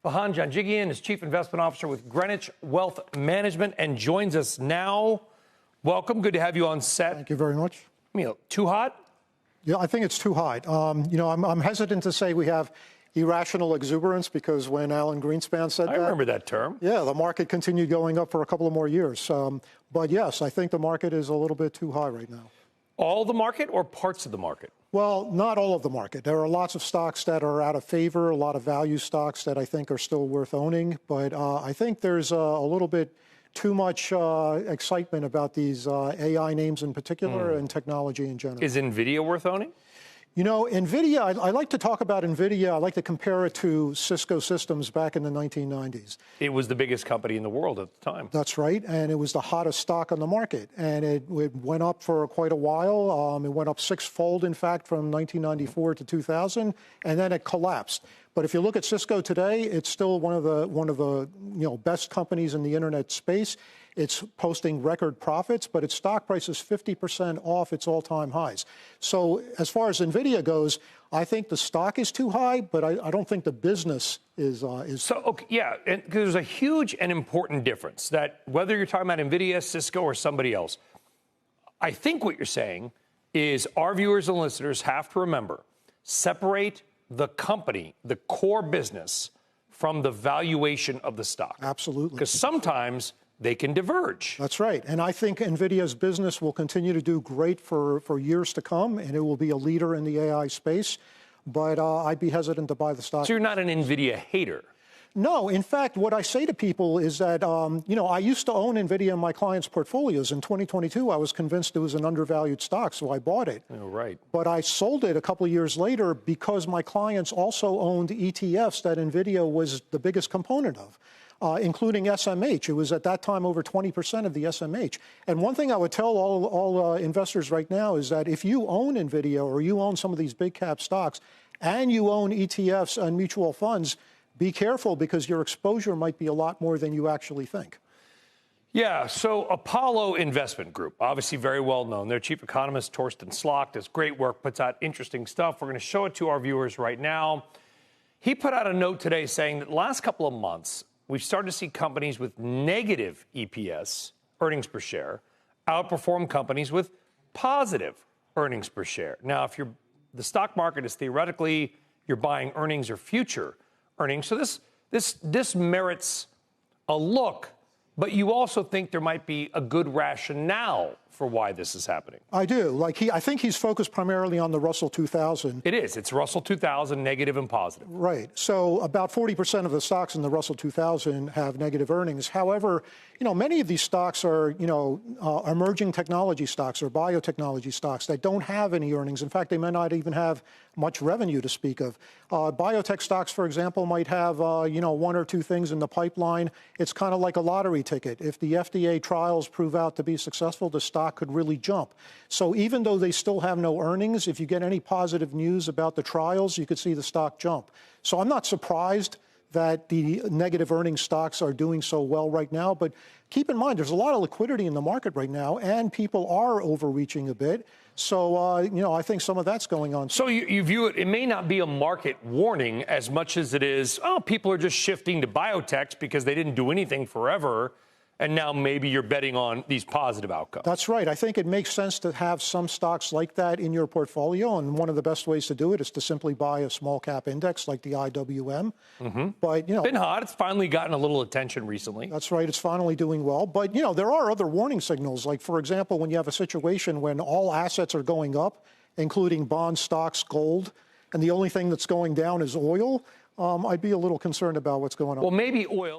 Vahan Janjigian is Chief Investment Officer with Greenwich Wealth Management and joins us now. Welcome. Good to have you on set. Thank you very much. Too hot? Yeah, I think it's too hot. I'm hesitant to say we have irrational exuberance because when Alan Greenspan said that. I remember that term. Yeah, the market continued going up for a couple of more years. But yes, I think the market is a little bit too high right now. All the market or parts of the market? Well, not all of the market. There are lots of stocks that are out of favor, a lot of value stocks that I think are still worth owning. But I think there's a little bit too much excitement about these AI names in particular and technology in general. Is Nvidia worth owning? You know, Nvidia, I like to talk about Nvidia. I like to compare it to Cisco Systems back in the 1990s. It was the biggest company in the world at the time. That's right. And it was the hottest stock on the market. And it went up for quite a while. It went up six-fold, in fact, from 1994 to 2000. And then it collapsed. But if you look at Cisco today, it's still one of the best companies in the internet space. It's posting record profits, but its stock price is 50% off its all-time highs. So as far as Nvidia goes, I think the stock is too high, but I don't think the business is. So, okay, yeah, and there's a huge and important difference that whether you're talking about Nvidia, Cisco, or somebody else, I think what you're saying is our viewers and listeners have to remember, separate the company, the core business, from the valuation of the stock. Absolutely. Because sometimes they can diverge. That's right. And I think NVIDIA's business will continue to do great for years to come, and it will be a leader in the AI space. But I'd be hesitant to buy the stock. So you're not an NVIDIA hater? No. In fact, what I say to people is that, I used to own NVIDIA in my clients' portfolios. In 2022, I was convinced it was an undervalued stock, so I bought it. Oh, right. But I sold it a couple of years later because my clients also owned ETFs that NVIDIA was the biggest component of. Including SMH. It was at that time over 20% of the SMH. And one thing I would tell all investors right now is that if you own NVIDIA or you own some of these big cap stocks and you own ETFs and mutual funds, be careful because your exposure might be a lot more than you actually think. Yeah, so Apollo Investment Group, obviously very well known. Their chief economist, Torsten Slok, does great work, puts out interesting stuff. We're going to show it to our viewers right now. He put out a note today saying that the last couple of months, we've started to see companies with negative EPS, earnings per share, outperform companies with positive earnings per share. Now, if the stock market is theoretically, you're buying earnings or future earnings. So this merits a look, but you also think there might be a good rationale for why this is happening. I do. I think he's focused primarily on the Russell 2000. It is. It's Russell 2000, negative and positive. Right. So about 40% of the stocks in the Russell 2000 have negative earnings. However, many of these stocks are, emerging technology stocks or biotechnology stocks that don't have any earnings. In fact, they may not even have much revenue to speak of. Biotech stocks, for example, might have, one or two things in the pipeline. It's kind of like a lottery ticket. If the FDA trials prove out to be successful, the stock could really jump. So even though they still have no earnings, if you get any positive news about the trials, you could see the stock jump. So I'm not surprised that the negative earnings stocks are doing so well right now. But keep in mind, there's a lot of liquidity in the market right now, and people are overreaching a bit. So, I think some of that's going on. So you view it may not be a market warning as much as it is, people are just shifting to biotechs because they didn't do anything forever. And now maybe you're betting on these positive outcomes. That's right. I think it makes sense to have some stocks like that in your portfolio. And one of the best ways to do it is to simply buy a small cap index like the IWM. But, it's been hot. It's finally gotten a little attention recently. That's right. It's finally doing well. But, there are other warning signals. Like, for example, when you have a situation when all assets are going up, including bonds, stocks, gold, and the only thing that's going down is oil, I'd be a little concerned about what's going on. Well, maybe oil.